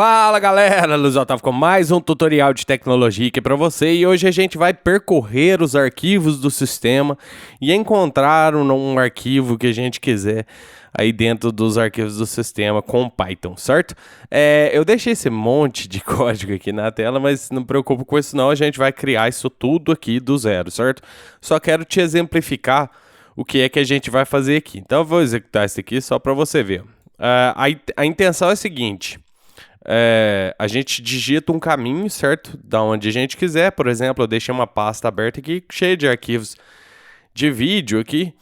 Fala galera, Luiz Otávio com mais um tutorial de tecnologia aqui para você e hoje a gente vai percorrer os arquivos do sistema e encontrar um arquivo que a gente quiser aí dentro dos arquivos do sistema com Python, certo? Eu deixei esse monte de código aqui na tela, mas não preocupe com isso não, a gente vai criar isso tudo aqui do zero, certo? Só quero te exemplificar o que é que a gente vai fazer aqui. Então eu vou executar isso aqui só para você ver. A intenção é a seguinte... a gente digita um caminho, certo? Da onde a gente quiser. Por exemplo, eu deixei uma pasta aberta aqui, cheia de arquivos de vídeo aqui.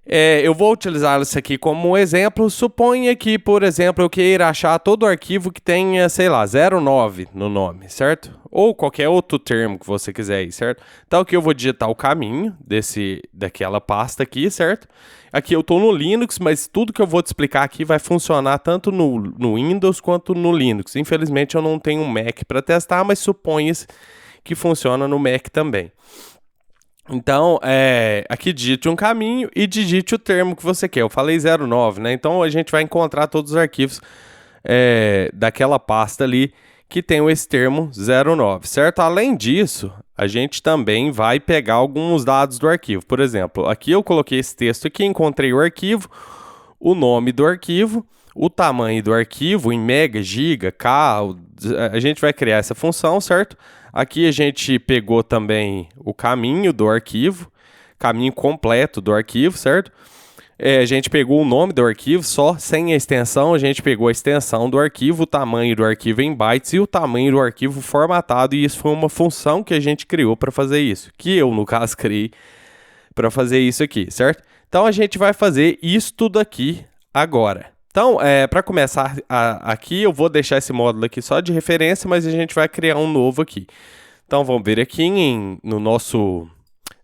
Eu vou utilizar isso aqui como um exemplo. Suponha que, por exemplo, eu queira achar todo arquivo que tenha, sei lá, 09 no nome, certo? Ou qualquer outro termo que você quiser aí, certo? Então aqui eu vou digitar o caminho daquela pasta aqui, certo? Aqui eu estou no Linux, mas tudo que eu vou te explicar aqui vai funcionar tanto no Windows quanto no Linux. Infelizmente eu não tenho um Mac para testar, mas suponha-se que funciona no Mac também. Então, aqui digite um caminho e digite o termo que você quer. Eu falei 09, né? Então a gente vai encontrar todos os arquivos daquela pasta ali que tem esse termo 09, certo? Além disso, a gente também vai pegar alguns dados do arquivo. Por exemplo, aqui eu coloquei esse texto aqui, encontrei o arquivo, o nome do arquivo, o tamanho do arquivo em mega, giga, K, a gente vai criar essa função, certo? Aqui a gente pegou também o caminho do arquivo, caminho completo do arquivo, certo? A gente pegou o nome do arquivo só, sem a extensão, a gente pegou a extensão do arquivo, o tamanho do arquivo em bytes e o tamanho do arquivo formatado, e isso foi uma função que a gente criou para fazer isso, que eu, no caso, criei para fazer isso aqui, certo? Então a gente vai fazer isso tudo aqui agora. Então, para começar aqui, eu vou deixar esse módulo aqui só de referência, mas a gente vai criar um novo aqui. Então, vamos ver aqui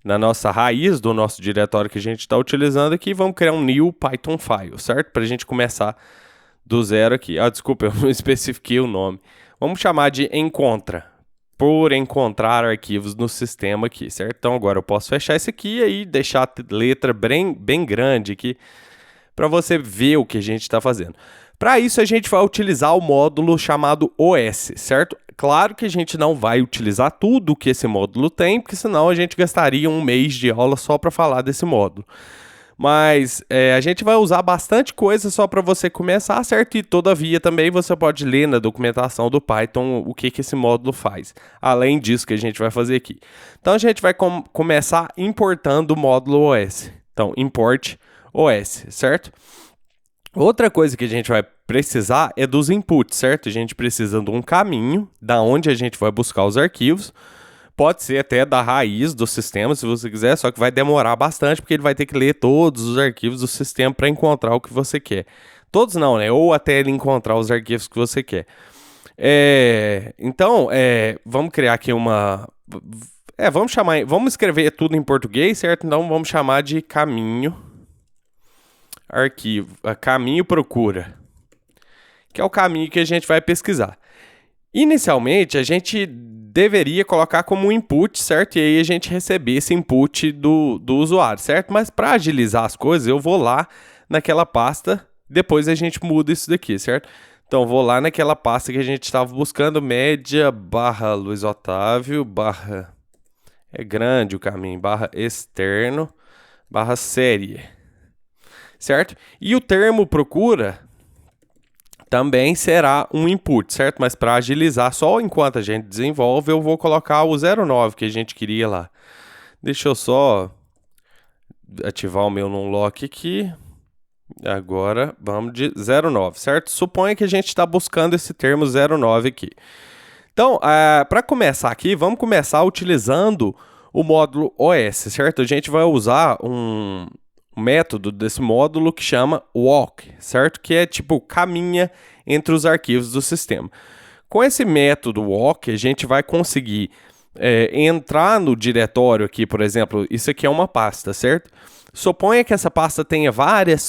na nossa raiz do nosso diretório que a gente está utilizando aqui, vamos criar um new Python file, certo? Para a gente começar do zero aqui. Desculpa, eu não especifiquei o nome. Vamos chamar de encontra, por encontrar arquivos no sistema aqui, certo? Então, agora eu posso fechar esse aqui e aí deixar a letra bem grande aqui, para você ver o que a gente está fazendo. Para isso, a gente vai utilizar o módulo chamado OS, certo? Claro que a gente não vai utilizar tudo que esse módulo tem, porque senão a gente gastaria um mês de aula só para falar desse módulo. Mas a gente vai usar bastante coisa só para você começar, certo? E todavia também você pode ler na documentação do Python o que esse módulo faz. Além disso que a gente vai fazer aqui. Então a gente vai começar importando o módulo OS. Então, import OS, certo? Outra coisa que a gente vai precisar é dos inputs, certo? A gente precisa de um caminho da onde a gente vai buscar os arquivos. Pode ser até da raiz do sistema, se você quiser, só que vai demorar bastante, porque ele vai ter que ler todos os arquivos do sistema para encontrar o que você quer. Todos não, né? Ou até ele encontrar os arquivos que você quer. Então, vamos criar aqui vamos escrever tudo em português, certo? Então, vamos chamar de caminho arquivo, caminho procura, que é o caminho que a gente vai pesquisar. Inicialmente, a gente deveria colocar como um input, certo? E aí a gente receber esse input do usuário, certo? Mas para agilizar as coisas, eu vou lá naquela pasta, depois a gente muda isso daqui, certo? Então, vou lá naquela pasta que a gente estava buscando, média, / Luiz Otávio, / é grande o caminho, / externo, / série. Certo? E o termo procura também será um input, certo? Mas para agilizar, só enquanto a gente desenvolve, eu vou colocar o 09 que a gente queria lá. Deixa eu só ativar o meu nonlock aqui. Agora, vamos de 09, certo? Suponha que a gente está buscando esse termo 09 aqui. Então, para começar aqui, vamos começar utilizando o módulo OS, certo? A gente vai usar um método desse módulo que chama walk, certo? Que é tipo caminha entre os arquivos do sistema. Com esse método walk, a gente vai conseguir entrar no diretório aqui, por exemplo, isso aqui é uma pasta, certo? Suponha que essa pasta tenha várias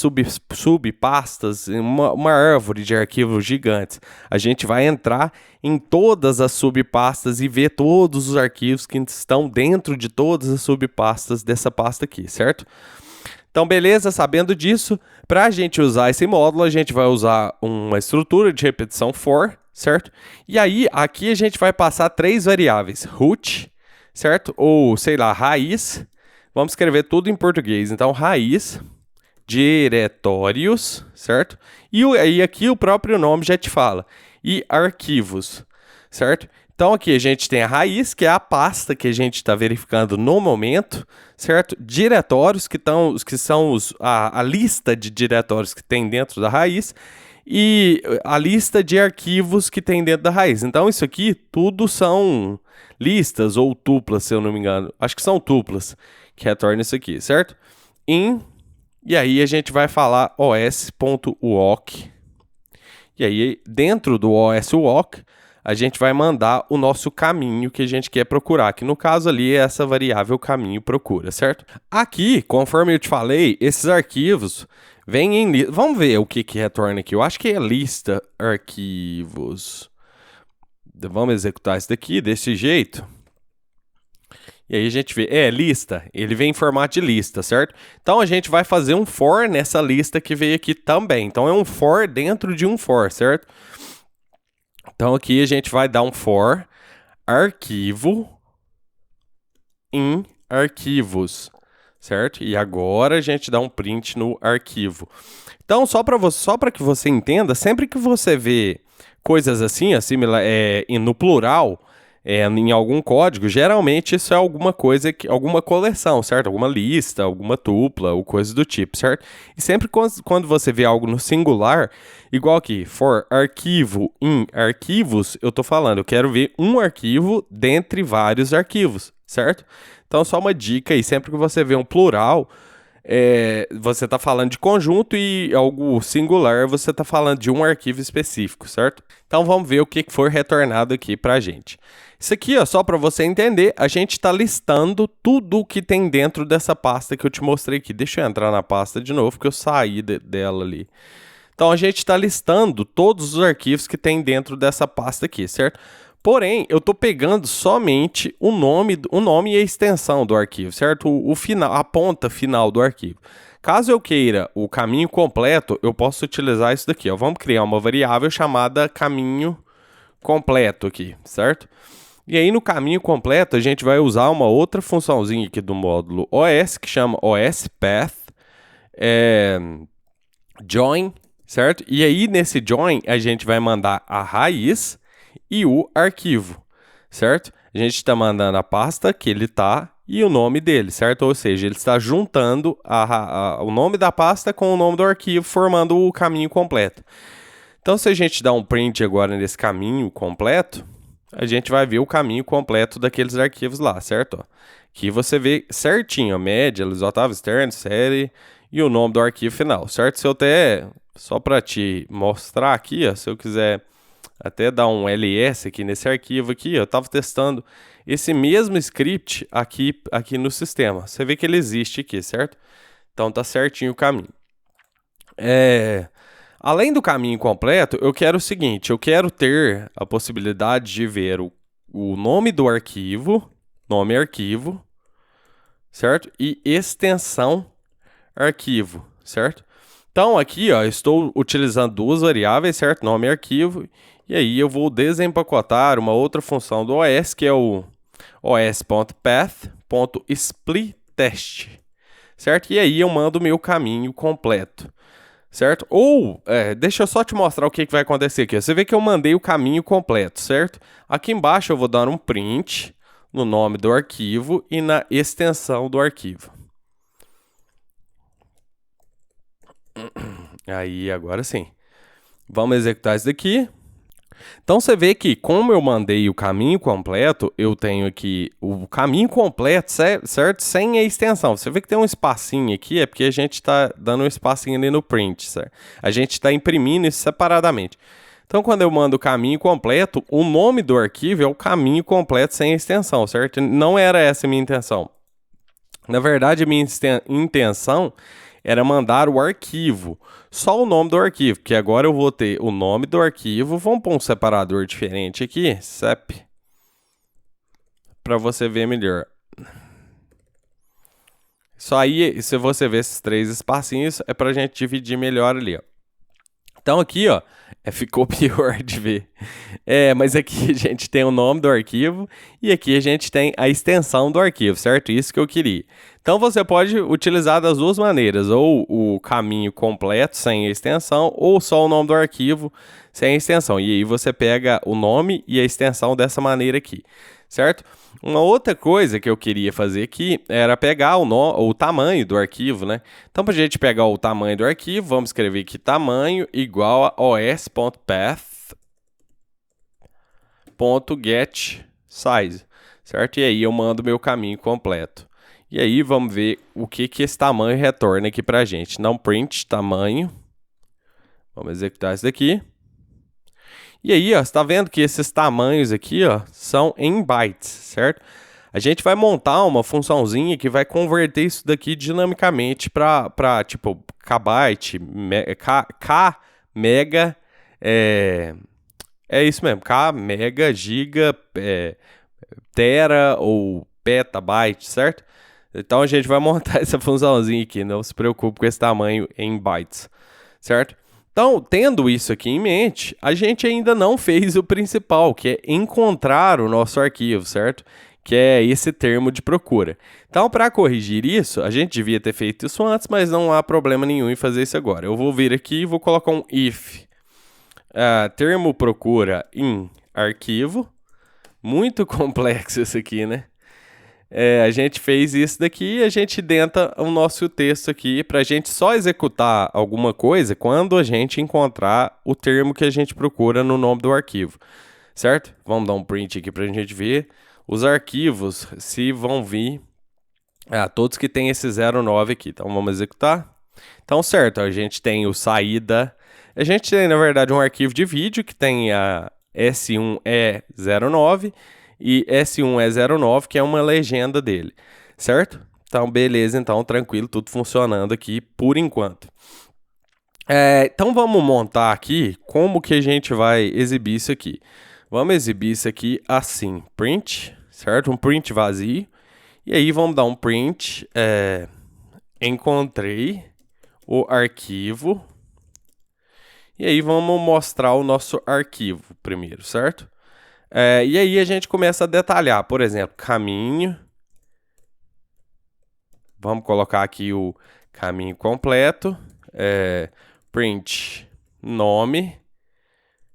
subpastas, uma árvore de arquivos gigantes. A gente vai entrar em todas as subpastas e ver todos os arquivos que estão dentro de todas as subpastas dessa pasta aqui, certo? Então, beleza, sabendo disso, para a gente usar esse módulo, a gente vai usar uma estrutura de repetição for, certo? E aí, aqui a gente vai passar 3 variáveis, root, certo? Ou, sei lá, raiz. Vamos escrever tudo em português. Então, raiz, diretórios, certo? E aí aqui o próprio nome já te fala. E arquivos, certo? Então aqui a gente tem a raiz, que é a pasta que a gente está verificando no momento, certo? Diretórios, que são a lista de diretórios que tem dentro da raiz, e a lista de arquivos que tem dentro da raiz. Então isso aqui tudo são listas ou tuplas, se eu não me engano. Acho que são tuplas que retornam isso aqui, certo? E aí a gente vai falar os.walk. E aí dentro do os.walk a gente vai mandar o nosso caminho que a gente quer procurar, que no caso ali é essa variável caminho procura, certo? Aqui, conforme eu te falei, esses arquivos vêm em lista. Vamos ver o que retorna aqui. Eu acho que é lista arquivos. Vamos executar isso daqui desse jeito. E aí a gente vê, lista, ele vem em formato de lista, certo? Então a gente vai fazer um for nessa lista que veio aqui também. Então é um for dentro de um for, certo? Então aqui a gente vai dar um for arquivo em arquivos, certo? E agora a gente dá um print no arquivo. Então só para que você entenda, sempre que você vê coisas assim, no plural, em algum código, geralmente isso é alguma coisa, alguma coleção, certo? Alguma lista, alguma tupla, ou coisa do tipo, certo? E sempre quando você vê algo no singular, igual aqui, for arquivo em arquivos, eu tô falando, eu quero ver um arquivo dentre vários arquivos, certo? Então só uma dica aí, sempre que você vê um plural, você está falando de conjunto e algo singular, você está falando de um arquivo específico, certo? Então vamos ver o que foi retornado aqui para a gente. Isso aqui, ó, só para você entender, a gente está listando tudo o que tem dentro dessa pasta que eu te mostrei aqui. Deixa eu entrar na pasta de novo, porque eu saí dela ali. Então a gente está listando todos os arquivos que tem dentro dessa pasta aqui, certo? Porém, eu estou pegando somente o nome e a extensão do arquivo, certo? O final, a ponta final do arquivo. Caso eu queira o caminho completo, eu posso utilizar isso daqui, ó. Vamos criar uma variável chamada caminho completo aqui, certo? E aí no caminho completo a gente vai usar uma outra funçãozinha aqui do módulo OS, que chama OSPath join, certo? E aí nesse join a gente vai mandar a raiz e o arquivo, certo? A gente está mandando a pasta que ele está e o nome dele, certo? Ou seja, ele está juntando o nome da pasta com o nome do arquivo, formando o caminho completo. Então, se a gente dá um print agora nesse caminho completo, a gente vai ver o caminho completo daqueles arquivos lá, certo? Aqui você vê certinho a média, lisotava externo, série e o nome do arquivo final, certo? Se eu só para te mostrar aqui, ó, se eu quiser até dar um ls aqui nesse arquivo aqui, eu estava testando esse mesmo script aqui no sistema. Você vê que ele existe aqui, certo? Então tá certinho o caminho. Além do caminho completo, eu quero o seguinte, eu quero ter a possibilidade de ver o nome do arquivo, nome arquivo, certo? E extensão arquivo, certo? Então aqui, ó, eu estou utilizando duas variáveis, certo? Nome e arquivo. E aí eu vou desempacotar uma outra função do OS, que é o os.path.splittest, certo? E aí eu mando o meu caminho completo, certo? Ou, deixa eu só te mostrar o que vai acontecer aqui. Você vê que eu mandei o caminho completo, certo? Aqui embaixo eu vou dar um print no nome do arquivo e na extensão do arquivo. Aí, agora sim. Vamos executar isso daqui. Então, você vê que, como eu mandei o caminho completo, eu tenho aqui o caminho completo, certo? Sem a extensão. Você vê que tem um espacinho aqui, é porque a gente está dando um espacinho ali no print, certo? A gente está imprimindo isso separadamente. Então, quando eu mando o caminho completo, o nome do arquivo é o caminho completo sem a extensão, certo? Não era essa a minha intenção. Na verdade, a minha intenção era mandar o arquivo, só o nome do arquivo, que agora eu vou ter o nome do arquivo, vamos pôr um separador diferente aqui, sep, para você ver melhor. Só aí, se você ver esses 3 espacinhos, é pra gente dividir melhor ali, ó. Então aqui, ó, ficou pior de ver. Mas aqui a gente tem o nome do arquivo e aqui a gente tem a extensão do arquivo, certo? Isso que eu queria. Então você pode utilizar das duas maneiras, ou o caminho completo sem a extensão, ou só o nome do arquivo sem a extensão. E aí você pega o nome e a extensão dessa maneira aqui, certo? Uma outra coisa que eu queria fazer aqui era pegar o tamanho do arquivo, né? Então, para a gente pegar o tamanho do arquivo, vamos escrever aqui tamanho igual a os.path.getSize, certo? E aí eu mando meu caminho completo. E aí vamos ver o que esse tamanho retorna aqui para a gente. Não print tamanho. Vamos executar isso daqui. E aí, ó, você está vendo que esses tamanhos aqui, ó, são em bytes, certo? A gente vai montar uma funçãozinha que vai converter isso daqui dinamicamente para tipo, kbyte, k, mega, é isso mesmo, k, mega, giga, tera ou petabyte, certo? Então a gente vai montar essa funçãozinha aqui, não se preocupe com esse tamanho em bytes, certo? Então, tendo isso aqui em mente, a gente ainda não fez o principal, que é encontrar o nosso arquivo, certo? Que é esse termo de procura. Então, para corrigir isso, a gente devia ter feito isso antes, mas não há problema nenhum em fazer isso agora. Eu vou vir aqui e vou colocar um if. Termo procura em arquivo. Muito complexo isso aqui, né? A gente fez isso daqui e a gente denta o nosso texto aqui para a gente só executar alguma coisa quando a gente encontrar o termo que a gente procura no nome do arquivo, certo? Vamos dar um print aqui para a gente ver. Os arquivos se vão vir, todos que tem esse 09 aqui. Então vamos executar. Então, certo, a gente tem o saída. A gente tem, na verdade, um arquivo de vídeo que tem a S1E09 e S1E09, que é uma legenda dele, certo? Então, beleza, então, tranquilo, tudo funcionando aqui por enquanto. Então, vamos montar aqui como que a gente vai exibir isso aqui. Vamos exibir isso aqui assim, print, certo? Um print vazio. E aí, vamos dar um print, encontrei o arquivo. E aí, vamos mostrar o nosso arquivo primeiro, certo? E aí a gente começa a detalhar, por exemplo, caminho. Vamos colocar aqui o caminho completo. Print nome.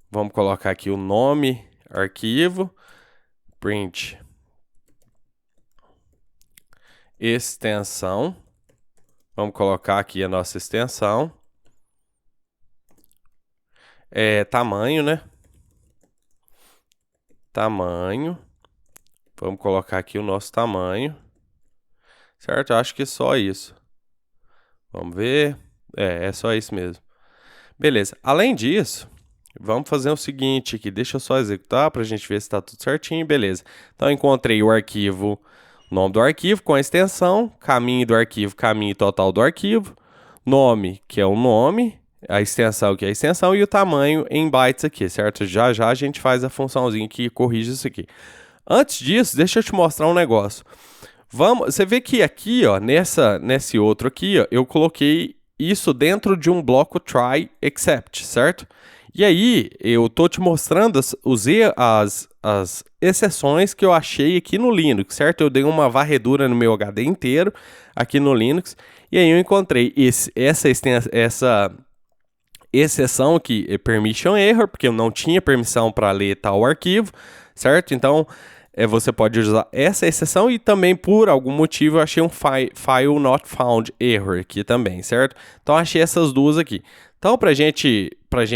Vamos colocar aqui o nome, arquivo. Print extensão. Vamos colocar aqui a nossa extensão. Tamanho, né? Tamanho. Vamos colocar aqui o nosso tamanho. Certo? Eu acho que é só isso. Vamos ver. É só isso mesmo. Beleza. Além disso, vamos fazer o seguinte aqui. Deixa eu só executar para a gente ver se está tudo certinho. Beleza. Então, encontrei o arquivo, o nome do arquivo com a extensão, caminho do arquivo, caminho total do arquivo, nome, que é o nome, a extensão, que é a extensão, e o tamanho em bytes aqui, certo? Já já a gente faz a funçãozinha que corrige isso aqui. Antes disso, deixa eu te mostrar um negócio. Você vê que aqui, ó, nesse outro aqui, ó, eu coloquei isso dentro de um bloco try except, certo? E aí, eu tô te mostrando, usei as exceções que eu achei aqui no Linux, certo? Eu dei uma varredura no meu HD inteiro aqui no Linux, e aí eu encontrei essa exceção aqui, permission error, porque eu não tinha permissão para ler tal arquivo, certo? Então, você pode usar essa exceção e também, por algum motivo, eu achei um file not found error aqui também, certo? Então, achei essas duas aqui. Então, para gente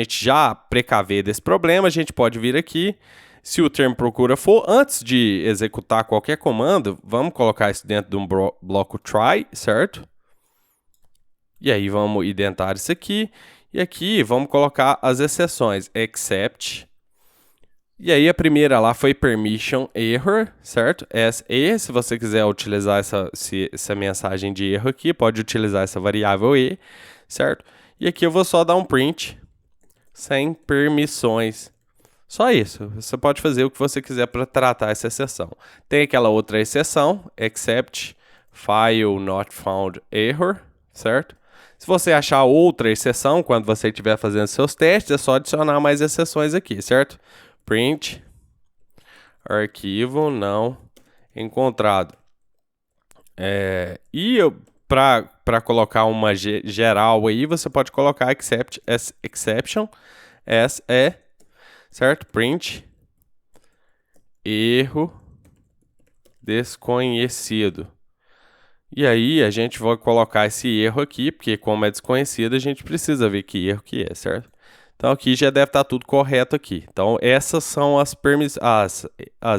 já precaver desse problema, a gente pode vir aqui, se o termo procura for, antes de executar qualquer comando, vamos colocar isso dentro de um bloco try, certo? E aí, vamos identar isso aqui. E aqui, vamos colocar as exceções, except. E aí, a primeira lá foi permission error, certo? Se você quiser utilizar essa mensagem de erro aqui, pode utilizar essa variável e, certo? E aqui eu vou só dar um print sem permissões. Só isso. Você pode fazer o que você quiser para tratar essa exceção. Tem aquela outra exceção, except file not found error, certo? Se você achar outra exceção, quando você estiver fazendo seus testes, é só adicionar mais exceções aqui, certo? Print arquivo não encontrado. Para colocar uma geral aí, você pode colocar exception, certo? Print erro desconhecido. E aí a gente vai colocar esse erro aqui, porque como é desconhecido, a gente precisa ver que erro que é, certo? Então aqui já deve estar tudo correto aqui. Então essas são as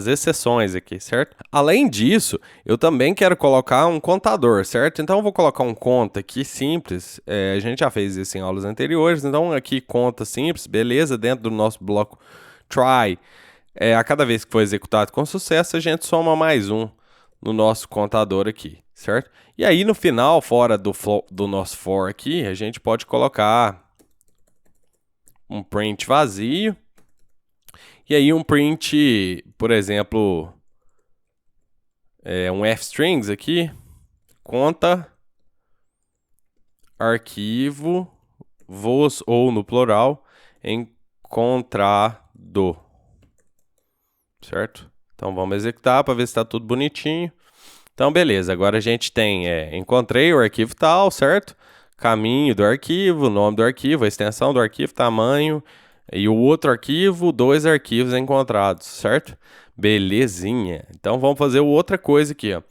exceções aqui, certo? Além disso, eu também quero colocar um contador, certo? Então eu vou colocar um conta aqui simples. A gente já fez isso em aulas anteriores. Então aqui conta simples, beleza? Dentro do nosso bloco try, a cada vez que for executado com sucesso, a gente soma mais um no nosso contador aqui, certo? E aí no final, fora do nosso for aqui, a gente pode colocar um print vazio. E aí um print, por exemplo, um fstrings aqui, conta arquivo vos, ou no plural, encontrado, certo? Então vamos executar para ver se está tudo bonitinho. Então beleza, agora a gente tem, encontrei o arquivo tal, certo? Caminho do arquivo, nome do arquivo, a extensão do arquivo, tamanho, e o outro arquivo, 2 arquivos encontrados, certo? Belezinha. Então vamos fazer outra coisa aqui, ó.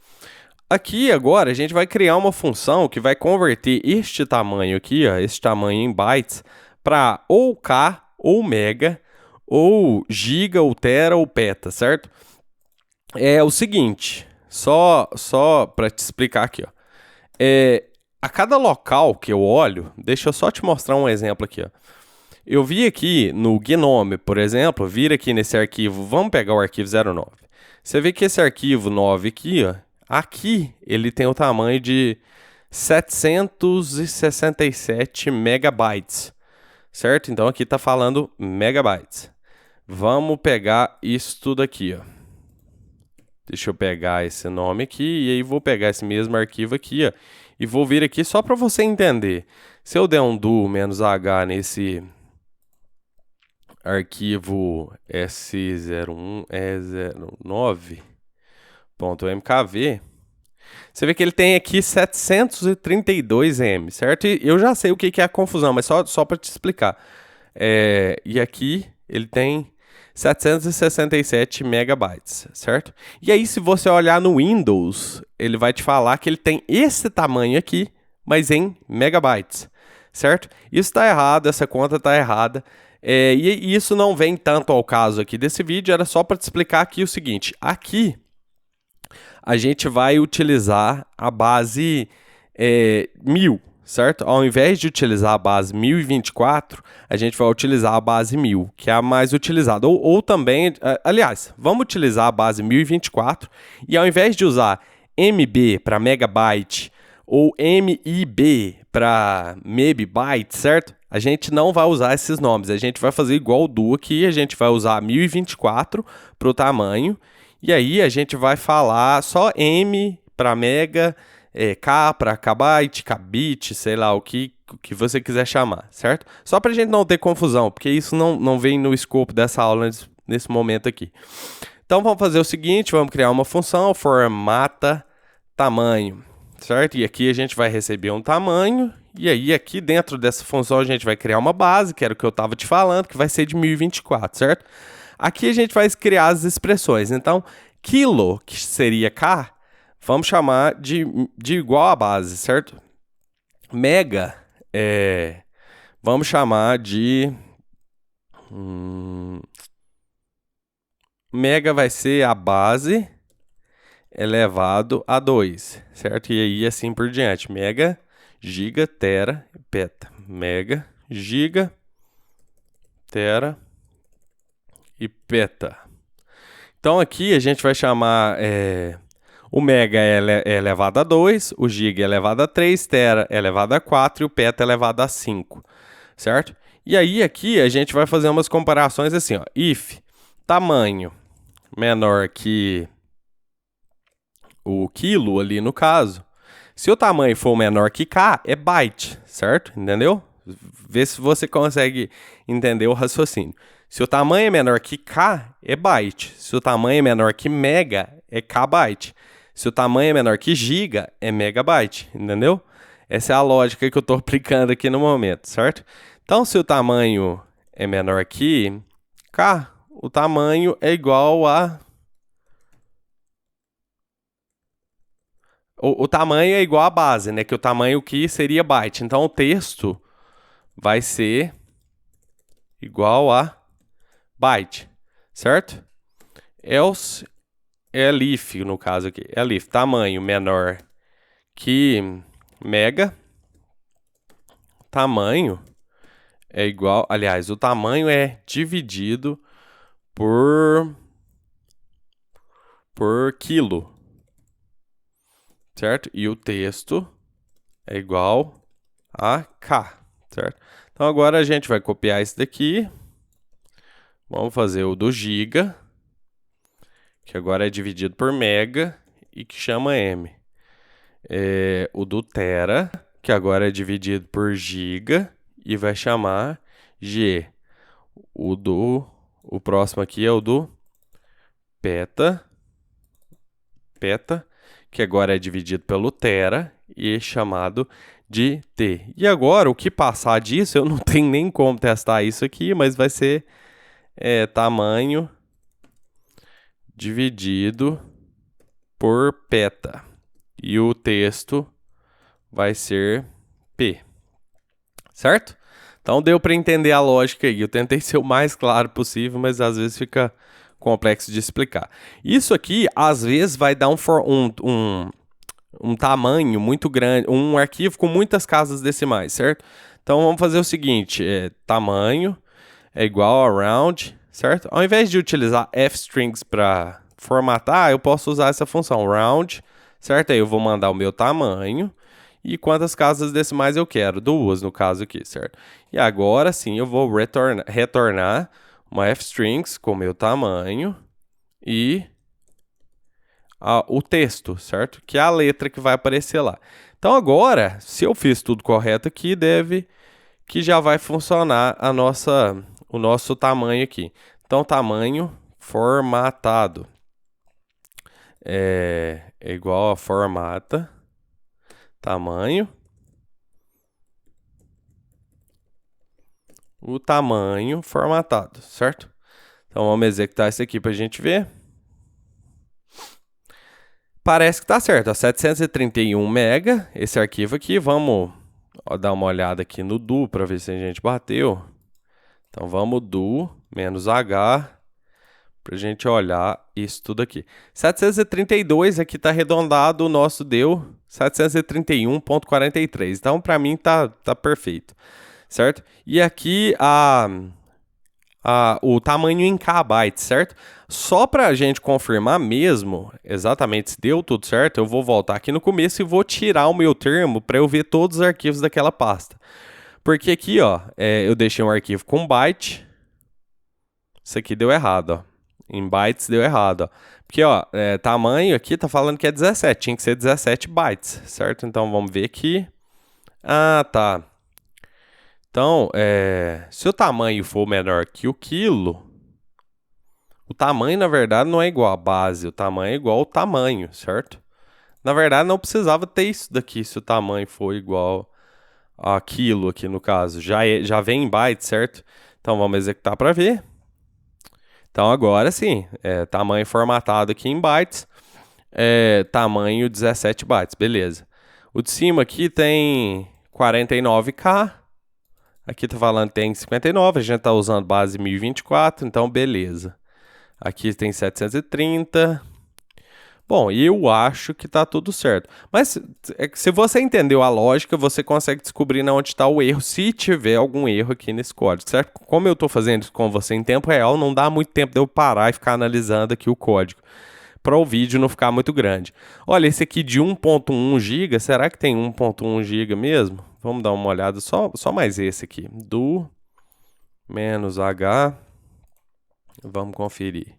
Aqui agora a gente vai criar uma função que vai converter este tamanho aqui, ó, este tamanho em bytes, para ou K, ou mega, ou giga, ou tera, ou peta, certo? É o seguinte, só para te explicar aqui, ó. A cada local que eu olho, deixa eu só te mostrar um exemplo aqui, ó. Eu vi aqui no Gnome, por exemplo, vir aqui nesse arquivo, vamos pegar o arquivo 09. Você vê que esse arquivo 9 aqui, ó, aqui ele tem o tamanho de 767 megabytes, certo? Então aqui está falando megabytes. Vamos pegar isso tudo aqui, ó. Deixa eu pegar esse nome aqui e aí vou pegar esse mesmo arquivo aqui, ó, e vou vir aqui só para você entender. Se eu der um do -h nesse arquivo s01e09.mkv, você vê que ele tem aqui 732 M, certo? E eu já sei o que é a confusão, mas só para te explicar. E aqui ele tem 767 megabytes, certo? E aí, se você olhar no Windows, ele vai te falar que ele tem esse tamanho aqui, mas em megabytes, certo? Isso está errado, essa conta está errada. E isso não vem tanto ao caso aqui desse vídeo, era só para te explicar aqui o seguinte. Aqui, a gente vai utilizar a base 1000, certo? Ao invés de utilizar a base 1024, a gente vai utilizar a base 1000, que é a mais utilizada. Ou também, aliás, vamos utilizar a base 1024 e ao invés de usar MB para megabyte ou MIB para megabyte, certo? A gente não vai usar esses nomes. A gente vai fazer igual o do aqui, a gente vai usar 1024 para o tamanho. E aí a gente vai falar só M para mega, K para kbyte, kbit, sei lá, o que você quiser chamar, certo? Só para a gente não ter confusão, porque isso não vem no escopo dessa aula nesse momento aqui. Então vamos fazer o seguinte, vamos criar uma função, formata tamanho, certo? E aqui a gente vai receber um tamanho, e aí aqui dentro dessa função a gente vai criar uma base, que era o que eu estava te falando, que vai ser de 1024, certo? Aqui a gente vai criar as expressões. Então, quilo, que seria K, vamos chamar de igual à base, certo? Mega, vamos chamar de... mega vai ser a base elevado a 2, certo? E aí assim por diante. Mega, giga, tera, peta. Mega, giga, tera e peta. Então aqui a gente vai chamar o mega é elevado a 2, o giga é elevado a 3, tera é elevado a 4 e o peta é elevado a 5, certo? E aí aqui a gente vai fazer umas comparações assim, ó, if tamanho menor que o quilo ali no caso, se o tamanho for menor que K, é byte, certo? Entendeu? Vê se você consegue entender o raciocínio. Se o tamanho é menor que K, é byte. Se o tamanho é menor que mega, é kbyte. Se o tamanho é menor que giga, é megabyte, entendeu? Essa é a lógica que eu estou aplicando aqui no momento, certo? Então, se o tamanho é menor que K, o tamanho é igual a... O tamanho é igual à base, né? Que o tamanho que seria byte. Então, o texto vai ser igual a byte, certo? Else elif, no caso aqui. Elif, tamanho menor que mega. Tamanho é igual... Aliás, o tamanho é dividido por quilo, certo? E o texto é igual a K, certo? Então, agora a gente vai copiar isso daqui. Vamos fazer o do giga, que agora é dividido por mega e que chama M. O do tera, que agora é dividido por giga e vai chamar G. O próximo aqui é o do peta, que agora é dividido pelo tera e é chamado de T. E agora, o que passar disso, eu não tenho nem como testar isso aqui, mas vai ser tamanho dividido por peta. E o texto vai ser P. Certo? Então deu para entender a lógica aí. Eu tentei ser o mais claro possível, mas às vezes fica complexo de explicar. Isso aqui, às vezes, vai dar um tamanho muito grande, um arquivo com muitas casas decimais, certo? Então vamos fazer o seguinte: tamanho é igual a round, certo? Ao invés de utilizar fstrings para formatar, eu posso usar essa função round, certo? Aí eu vou mandar o meu tamanho e quantas casas decimais eu quero, 2 no caso aqui, certo? E agora sim eu vou retornar uma fstrings com o meu tamanho e o texto, certo? Que é a letra que vai aparecer lá. Então agora, se eu fiz tudo correto aqui, que já vai funcionar o nosso tamanho aqui. Então, tamanho formatado é igual a formata tamanho. O tamanho formatado, certo? Então, vamos executar isso aqui para a gente ver. Parece que está certo, 731 mega, esse arquivo aqui. Vamos dar uma olhada aqui no do para ver se a gente bateu. Então, vamos do -h para a gente olhar isso tudo aqui. 732 aqui está arredondado, o nosso deu 731.43. Então, para mim, tá perfeito, certo? E aqui o tamanho em kbytes, certo? Só para a gente confirmar mesmo exatamente se deu tudo certo, eu vou voltar aqui no começo e vou tirar o meu termo para eu ver todos os arquivos daquela pasta. Porque aqui, ó, eu deixei um arquivo com byte. Isso aqui deu errado, ó. Em bytes deu errado, ó. Porque, ó, tamanho aqui tá falando que é 17. Tinha que ser 17 bytes, certo? Então, vamos ver aqui. Ah, tá. Então, se o tamanho for menor que o quilo, o tamanho, na verdade, não é igual à base. O tamanho é igual ao tamanho, certo? Na verdade, não precisava ter isso daqui se o tamanho for igual a quilo aqui, no caso. Já vem em bytes, certo? Então, vamos executar para ver. Então, agora sim, tamanho formatado aqui em bytes, tamanho 17 bytes, beleza. O de cima aqui tem 49K, aqui tá falando que tem 59, a gente tá usando base 1024, então beleza. Aqui tem 730. Bom, eu acho que tá tudo certo. Mas se você entendeu a lógica, você consegue descobrir onde está o erro, se tiver algum erro aqui nesse código, certo? Como eu estou fazendo isso com você em tempo real, não dá muito tempo de eu parar e ficar analisando aqui o código, para o vídeo não ficar muito grande. Olha, esse aqui de 1.1 GB, será que tem 1.1 GB mesmo? Vamos dar uma olhada, só mais esse aqui, do -h, vamos conferir.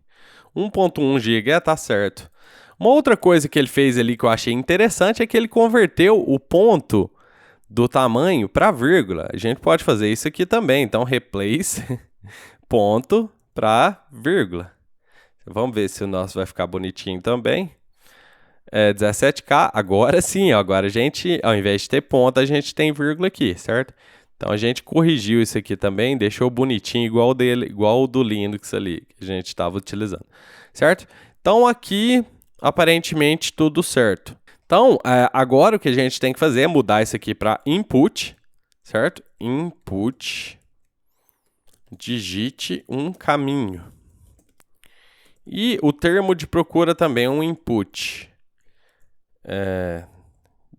1.1 GB, tá certo. Uma outra coisa que ele fez ali que eu achei interessante é que ele converteu o ponto do tamanho para vírgula. A gente pode fazer isso aqui também. Então, replace ponto para vírgula. Vamos ver se o nosso vai ficar bonitinho também. 17K, agora sim, agora a gente, ao invés de ter ponto, a gente tem vírgula aqui, certo? Então a gente corrigiu isso aqui também, deixou bonitinho, igual o do Linux ali, que a gente estava utilizando, certo? Então aqui, aparentemente, tudo certo. Então, agora o que a gente tem que fazer é mudar isso aqui para input, certo? Input, digite um caminho. E o termo de procura também é um input.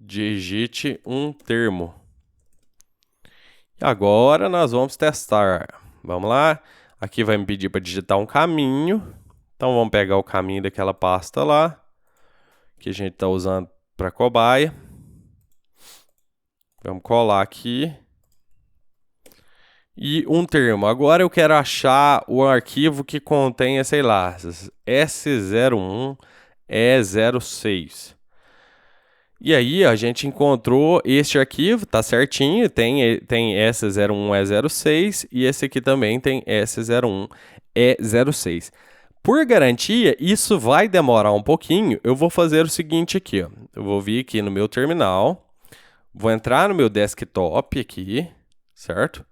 Digite um termo. E agora nós vamos testar. Vamos lá. Aqui vai me pedir para digitar um caminho. Então vamos pegar o caminho daquela pasta lá, que a gente está usando para cobaia. Vamos colar aqui. E um termo. Agora eu quero achar o arquivo que contenha, sei lá, S01, E06. E aí a gente encontrou este arquivo, tá certinho, tem S01, E06 e esse aqui também tem S01, E06. Por garantia, isso vai demorar um pouquinho. Eu vou fazer o seguinte aqui, ó. Eu vou vir aqui no meu terminal, vou entrar no meu desktop aqui, certo?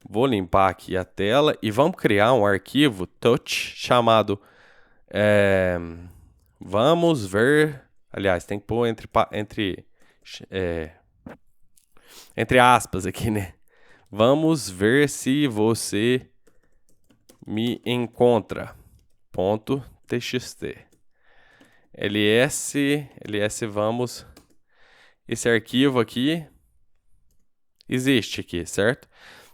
Vou limpar aqui a tela e vamos criar um arquivo touch chamado vamos ver. Aliás, tem que pôr entre aspas aqui, né? Vamos ver se você me encontra. .txt. ls, vamos. Esse arquivo aqui existe aqui, certo?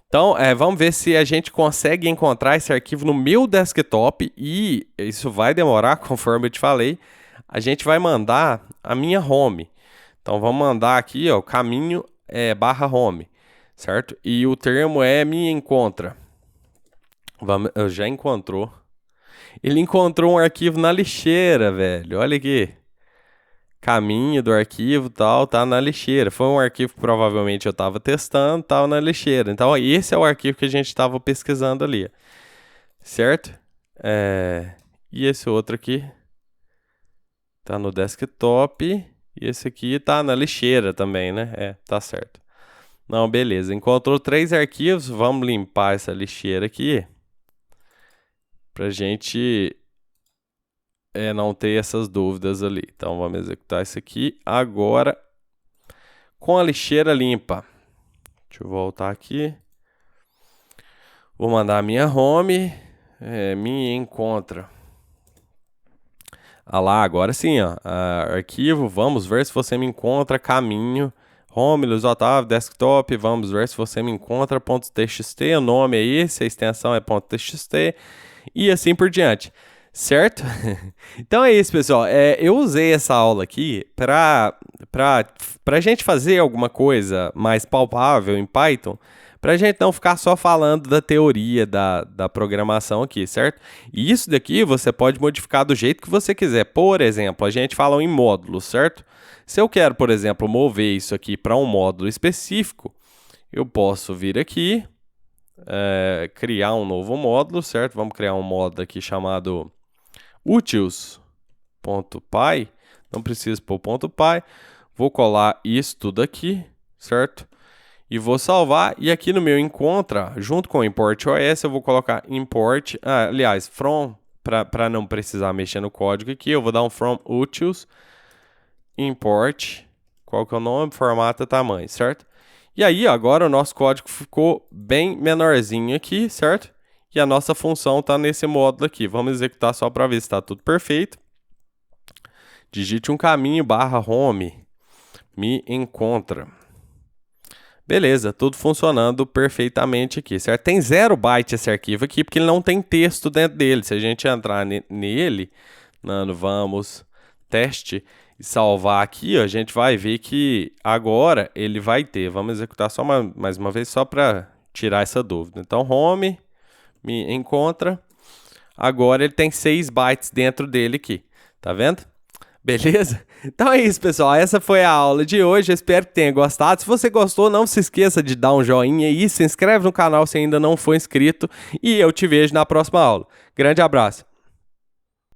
Então, vamos ver se a gente consegue encontrar esse arquivo no meu desktop e isso vai demorar, conforme eu te falei. A gente vai mandar a minha home. Então, vamos mandar aqui, ó, o caminho /home, certo? E o termo é me encontra. Já encontrou. Ele encontrou um arquivo na lixeira, velho. Olha aqui. Caminho do arquivo tal, tá na lixeira. Foi um arquivo que provavelmente eu estava testando, tal, na lixeira. Então, ó, esse é o arquivo que a gente estava pesquisando ali, certo? E esse outro aqui tá no desktop e esse aqui tá na lixeira também, né? Tá certo. Não, beleza. Encontrou 3 arquivos. Vamos limpar essa lixeira aqui pra gente não ter essas dúvidas ali. Então, vamos executar isso aqui agora com a lixeira limpa. Deixa eu voltar aqui. Vou mandar a minha home. Me encontra. Lá, agora sim, ó. Arquivo, vamos ver se você me encontra. Caminho. Home, Luiz Otávio, desktop. Vamos ver se você me encontra. .txt. O nome é esse, a extensão é .txt. E assim por diante. Certo? Então é isso, pessoal. Eu usei essa aula aqui para a gente fazer alguma coisa mais palpável em Python, para a gente não ficar só falando da teoria da programação aqui, certo? E isso daqui você pode modificar do jeito que você quiser. Por exemplo, a gente fala em módulos, certo? Se eu quero, por exemplo, mover isso aqui para um módulo específico, eu posso vir aqui, criar um novo módulo, certo? Vamos criar um módulo aqui chamado utils.py, não preciso pôr .py, vou colar isso tudo aqui, certo? E vou salvar, e aqui no meu encontra, junto com o import OS, eu vou colocar import, aliás, from, para não precisar mexer no código aqui, eu vou dar um from utils, import, qual que é o nome, formata, tamanho, certo? E aí, agora o nosso código ficou bem menorzinho aqui, certo? E a nossa função está nesse módulo aqui. Vamos executar só para ver se está tudo perfeito. Digite um caminho /home. Me encontra. Beleza, tudo funcionando perfeitamente aqui, certo? Tem 0 byte esse arquivo aqui, porque ele não tem texto dentro dele. Se a gente entrar nele, vamos, teste, e salvar aqui, ó, a gente vai ver que agora ele vai ter. Vamos executar só mais uma vez, só para tirar essa dúvida. Então, home... me encontra. Agora ele tem 6 bytes dentro dele aqui. Tá vendo? Beleza? Então é isso, pessoal. Essa foi a aula de hoje. Eu espero que tenha gostado. Se você gostou, não se esqueça de dar um joinha aí, se inscreve no canal se ainda não for inscrito e eu te vejo na próxima aula. Grande abraço.